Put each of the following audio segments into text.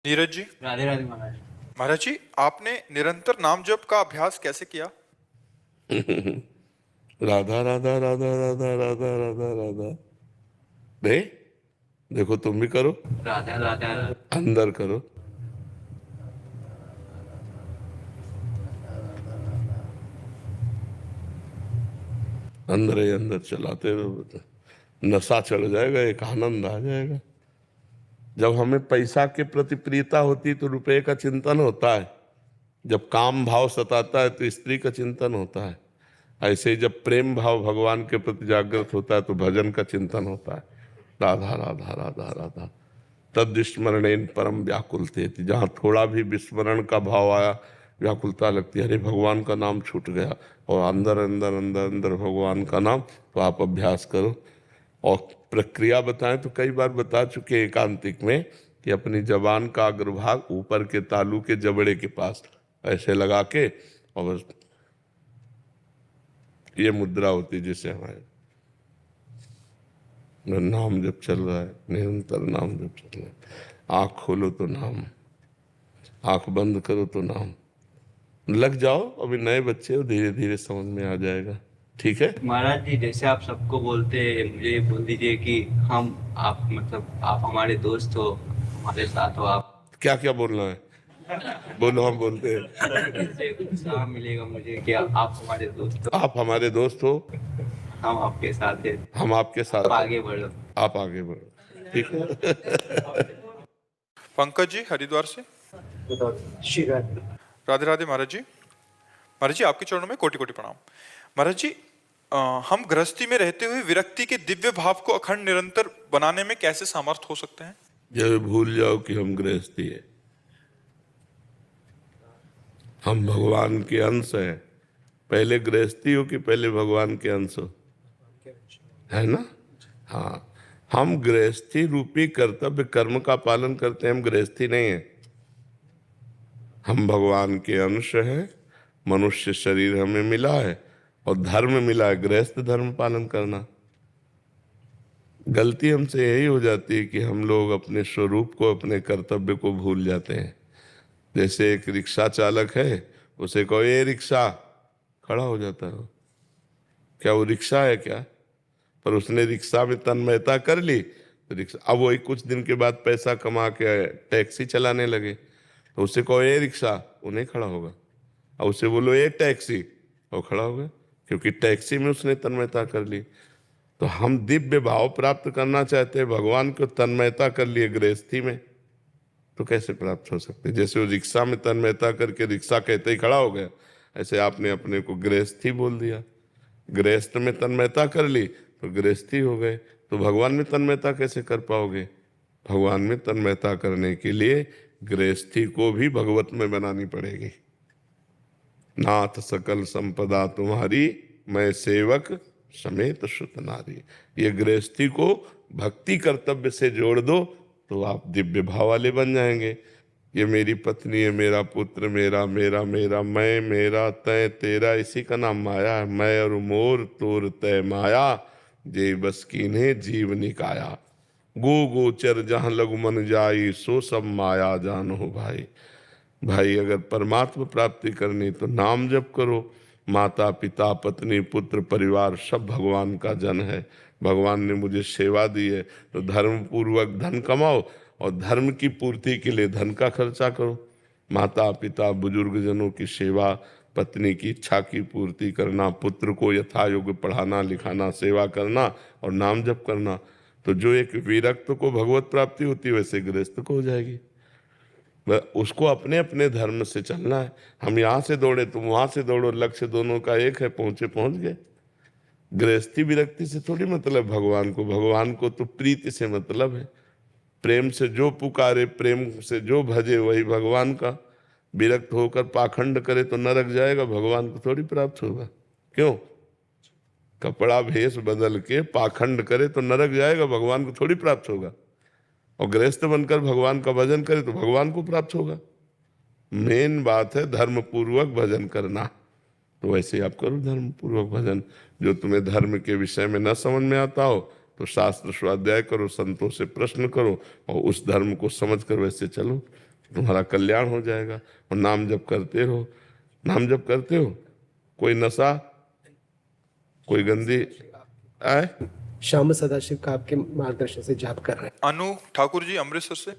नीरज जी। राधे राधे महाराज। महाराज जी, आपने निरंतर नाम जप का अभ्यास कैसे किया? राधा राधा राधा राधा राधा राधा राधा। नहीं, देखो तुम भी करो, राधा राधा राधा। अंदर करो। अंदर ही अंदर चलाते रहो, नशा चढ़ जाएगा, एक आनंद आ जाएगा। जब हमें पैसा के प्रति प्रियता होती तो रुपए का चिंतन होता है, जब काम भाव सताता है तो स्त्री का चिंतन होता है, ऐसे ही जब प्रेम भाव भगवान के प्रति जागृत होता है तो भजन का चिंतन होता है। राधा राधा राधा राधा तद स्मरणेन परम व्याकुलते। जहाँ थोड़ा भी विस्मरण का भाव आया, व्याकुलता लगती है, अरे भगवान का नाम छूट गया, और अंदर अंदर अंदर अंदर भगवान का नाम। तो आप अभ्यास करो। और प्रक्रिया बताएं तो कई बार बता चुके एकांतिक में कि अपनी जबान का अग्रभाग ऊपर के तालू के जबड़े के पास ऐसे लगा के, और बस ये मुद्रा होती जिससे हमारे नाम जब चल रहा है, निरंतर नाम जब चल रहा है। आँख खोलो तो नाम, आँख बंद करो तो नाम। लग जाओ, अभी नए बच्चे हो, धीरे धीरे समझ में आ जाएगा। ठीक है महाराज जी, जैसे आप सबको बोलते हैं, मुझे ये बोल दीजिए कि हम आप मतलब आप हमारे दोस्त हो, हमारे साथ हो आप। क्या क्या बोलना है? बोलो, हम बोलते हैं। इससे उत्साह मिलेगा मुझे कि आप हमारे दोस्त हो, आप हमारे दोस्त हो, हम आपके साथ हैं, हम आपके साथ आप हैं। आगे बढ़ो। आप आगे बढ़ो। ठीक है। पंकज जी हरिद्वार से। श्री राधे। राधे राधे महाराज जी। महाराज जी, आपके चरणों में कोटि कोटि प्रणाम। महाराज जी, हम गृहस्थी में रहते हुए विरक्ति के दिव्य भाव को अखंड निरंतर बनाने में कैसे समर्थ हो सकते हैं? जब भूल जाओ कि हम गृहस्थी है, हम भगवान के अंश हैं। पहले गृहस्थी हो कि पहले भगवान के अंश हो? है ना? हाँ, हम गृहस्थी रूपी कर्तव्य कर्म का पालन करते हैं, हम गृहस्थी नहीं है। हम भगवान के अंश हैं, मनुष्य शरीर हमें मिला है और धर्म मिला है, गृहस्थ धर्म पालन करना। गलती हमसे यही हो जाती है कि हम लोग अपने स्वरूप को, अपने कर्तव्य को भूल जाते हैं। जैसे एक रिक्शा चालक है, उसे कहो ये रिक्शा, खड़ा हो जाता है वो। क्या वो रिक्शा है क्या? पर उसने रिक्शा में तन्मयता कर ली तो रिक्शा, अब वही कुछ दिन के बाद पैसा कमा के टैक्सी चलाने लगे, तो उसे कहो ये रिक्शा, वो नहीं खड़ा होगा। और उसे बोलो ये टैक्सी, वो खड़ा होगा, क्योंकि टैक्सी में उसने तन्मयता कर ली। तो हम दिव्य भाव प्राप्त करना चाहते हैं, भगवान को तन्मयता कर लिए गृहस्थी में, तो कैसे प्राप्त हो सकते? जैसे वो रिक्शा में तन्मयता करके रिक्शा कहते ही खड़ा हो गया, ऐसे आपने अपने को गृहस्थी बोल दिया। गृहस्थ में तन्मयता कर ली तो गृहस्थी हो गए। तो भगवान में तन्मयता कैसे कर पाओगे? भगवान में तन्मयता करने के लिए गृहस्थी को भी भगवत में बनानी पड़ेगी। नाथ सकल संपदा तुम्हारी, मैं सेवक समेत सुत नारी। ये गृहस्थी को भक्ति कर्तव्य से जोड़ दो तो आप दिव्य भाव वाले बन जाएंगे। ये मेरी पत्नी है, मेरा पुत्र, मेरा मेरा मेरा, मैं मेरा तय तेरा, इसी का नाम माया है। मैं और मोर तोर तय माया, जे बस कीन्हे जीव निकाया। गो गोचर जहाँ लघु मन जाई, सो सब माया जानो भाई। भाई अगर परमात्मा प्राप्ति करनी तो नाम जप करो। माता पिता पत्नी पुत्र परिवार सब भगवान का जन है। भगवान ने मुझे सेवा दी है तो धर्म पूर्वक धन कमाओ और धर्म की पूर्ति के लिए धन का खर्चा करो। माता पिता बुजुर्ग जनों की सेवा, पत्नी की इच्छा की पूर्ति करना, पुत्र को यथा योग्य पढ़ाना लिखाना, सेवा करना और नाम जप करना। तो जो एक विरक्त को भगवत प्राप्ति होती है वैसे गृहस्थ को हो जाएगी। उसको अपने अपने धर्म से चलना है। हम यहाँ से दौड़े तुम वहां से दौड़ो, लक्ष्य दोनों का एक है, पहुंचे पहुंच गए। गृहस्थी विरक्ति से थोड़ी मतलब भगवान को तो प्रीति से मतलब है। प्रेम से जो पुकारे, प्रेम से जो भजे वही भगवान का। विरक्त होकर पाखंड करे तो नरक जाएगा, भगवान को थोड़ी प्राप्त होगा। क्यों? कपड़ा भेष बदल के पाखंड करे तो नरक जाएगा, भगवान को थोड़ी प्राप्त होगा। और गृहस्थ बनकर भगवान का भजन करे तो भगवान को प्राप्त होगा। मेन बात है धर्म पूर्वक भजन करना। तो वैसे आप करो धर्म पूर्वक भजन। जो तुम्हें धर्म के विषय में न समझ में आता हो तो शास्त्र स्वाध्याय करो, संतों से प्रश्न करो और उस धर्म को समझ कर वैसे चलो। तुम्हारा कल्याण हो जाएगा। और नाम जप करते रहो। नाम जप करते हो? कोई नशा, कोई गंदी आए? श्याम सदाशिव का आपके मार्गदर्शन से जाप कर रहे हैं। अनु ठाकुर जी अमृतसर से,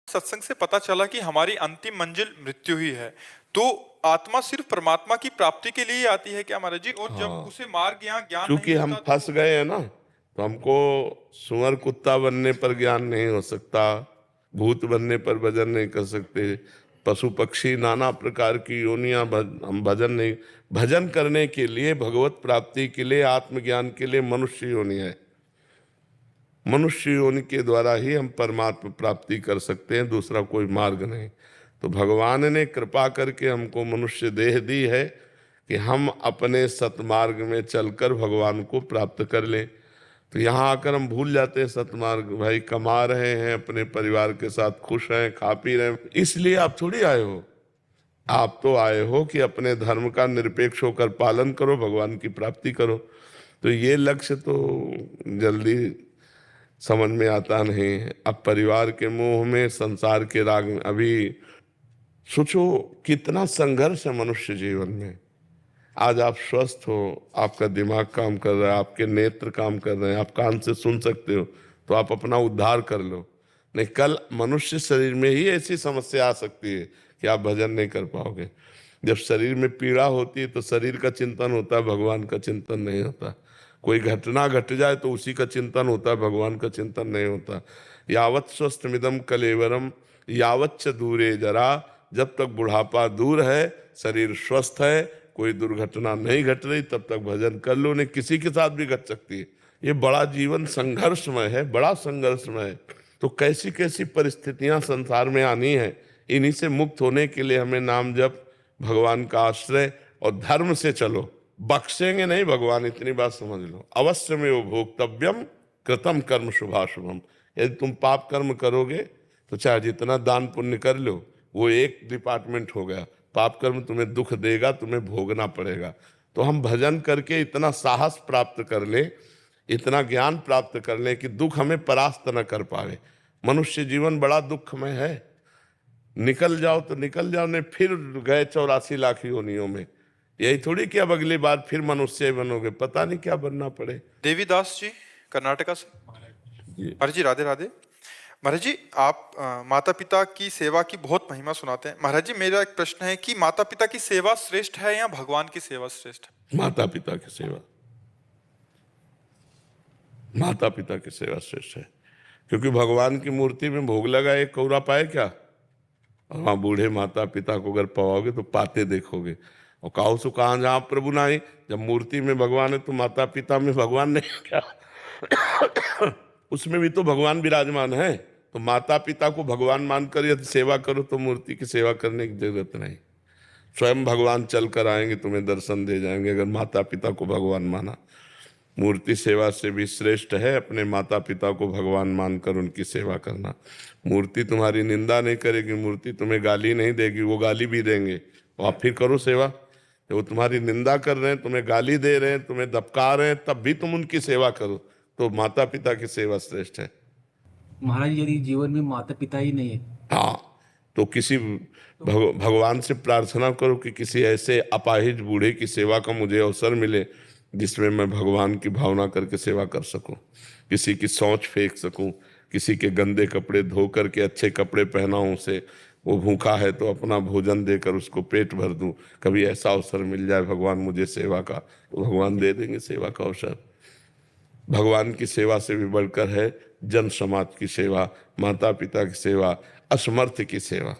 सत्संग से पता चला कि हमारी अंतिम मंजिल मृत्यु ही है, तो आत्मा सिर्फ परमात्मा की प्राप्ति के लिए आती है क्या महाराज जी? और जब उसे मार्ग या ज्ञान क्योंकि नहीं हम होता फंस गए हैं ना, तो हमको सुअर कुत्ता बनने पर ज्ञान नहीं हो सकता, भूत बनने पर भजन नहीं कर सकते, पशु पक्षी नाना प्रकार की योनियां हम भजन नहीं। भजन करने के लिए, भगवत प्राप्ति के लिए, आत्मज्ञान के लिए मनुष्य योनि है। मनुष्य योनि के द्वारा ही हम परमात्मा प्राप्ति कर सकते हैं, दूसरा कोई मार्ग नहीं। तो भगवान ने कृपा करके हमको मनुष्य देह दी है कि हम अपने सतमार्ग में चलकर भगवान को प्राप्त कर लें। तो यहाँ आकर हम भूल जाते हैं सतमार्ग। भाई कमा रहे हैं, अपने परिवार के साथ खुश हैं, खा पी रहे हैं, इसलिए आप थोड़ी आए हो। आप तो आए हो कि अपने धर्म का निरपेक्ष होकर पालन करो, भगवान की प्राप्ति करो। तो ये लक्ष्य तो जल्दी समझ में आता नहीं है। अब परिवार के मोह में, संसार के राग में, अभी सोचो कितना संघर्ष है मनुष्य जीवन में। आज आप स्वस्थ हो, आपका दिमाग काम कर रहा है, आपके नेत्र काम कर रहे हैं, आप कान से सुन सकते हो, तो आप अपना उद्धार कर लो। नहीं, कल मनुष्य शरीर में ही ऐसी समस्या आ सकती है कि आप भजन नहीं कर पाओगे। जब शरीर में पीड़ा होती है तो शरीर का चिंतन होता है, भगवान का चिंतन नहीं होता। कोई घटना घट जाए तो उसी का चिंतन होता है, भगवान का चिंतन नहीं होता। यावत स्वस्थमिदम कलेवरम यावच्च दूरे जरा, जब तक बुढ़ापा दूर है, शरीर स्वस्थ है, कोई दुर्घटना नहीं घट रही, तब तक भजन कर लो। नहीं, किसी के साथ भी घट सकती है। ये बड़ा जीवन संघर्षमय है, बड़ा संघर्षमय है। तो कैसी कैसी परिस्थितियां संसार में आनी है, इन्हीं से मुक्त होने के लिए हमें नाम जप, भगवान का आश्रय और धर्म से चलो। बख्शेंगे नहीं भगवान, इतनी बात समझ लो। अवश्य में वो भोक्तव्यम कृतम कर्म शुभाशुभम। यदि तुम पाप कर्म करोगे तो चाहे जितना दान पुण्य कर लो, वो एक डिपार्टमेंट हो गया। पाप कर्म तुम्हें दुख देगा, तुम्हें भोगना पड़ेगा। तो हम भजन करके इतना साहस प्राप्त कर ले, इतना ज्ञान प्राप्त कर ले कि दुख हमें परास्त न कर पावे। मनुष्य जीवन बड़ा दुखमय है। निकल जाओ तो निकल जाओ, नहीं फिर गए 84 लाख योनियों में। यही थोड़ी कि अब अगली बार फिर मनुष्य बनोगे, पता नहीं क्या बनना पड़े। देवीदास जी कर्नाटका से, महाराज जी राधे राधे। महाराज जी आप माता पिता की सेवा की बहुत महिमा सुनाते हैं। महाराज जी मेरा एक प्रश्न है कि माता पिता की सेवा श्रेष्ठ है या भगवान की सेवा श्रेष्ठ है? माता पिता की सेवा, माता पिता की सेवा श्रेष्ठ है। क्योंकि भगवान की मूर्ति में भोग लगा एक कौरा पाए क्या? और वहाँ बूढ़े माता पिता को अगर पाओगे तो पाते देखोगे। और काहो सो कहाँ जहाँ प्रभु ना आई, जब मूर्ति में भगवान है तो माता पिता में भगवान नहीं क्या? उसमें भी तो भगवान विराजमान है। तो माता पिता को भगवान मानकर यदि सेवा करो तो मूर्ति की सेवा करने की जरूरत नहीं। स्वयं भगवान चल कर आएंगे, तुम्हें दर्शन दे जाएंगे अगर माता पिता को भगवान माना। मूर्ति सेवा से भी श्रेष्ठ है अपने माता पिता को भगवान मानकर उनकी सेवा करना। मूर्ति तुम्हारी निंदा नहीं करेगी, मूर्ति तुम्हें गाली नहीं देगी, वो गाली भी देंगे और आप फिर करो सेवा। वो तुम्हारी निंदा कर रहे हैं, तुम्हें गाली दे रहे हैं, तुम्हें दबका रहे हैं, तब भी तुम उनकी सेवा करो। तो माता पिता की सेवा श्रेष्ठ है। महाराज यदि जीवन में माता पिता ही नहीं है, हाँ, तो किसी भगवान से प्रार्थना करो कि किसी ऐसे अपाहिज बूढ़े की सेवा का मुझे अवसर मिले जिसमें मैं भगवान की भावना करके सेवा कर सकूं, किसी की सोच फेंक सकूं, किसी के गंदे कपड़े धो करके अच्छे कपड़े पहनाऊं उसे, वो भूखा है तो अपना भोजन देकर उसको पेट भर दूं। कभी ऐसा अवसर मिल जाए भगवान मुझे सेवा का, तो भगवान दे देंगे सेवा का अवसर। भगवान की सेवा से भी बढ़कर है जन समाज की सेवा, माता पिता की सेवा, असमर्थ की सेवा।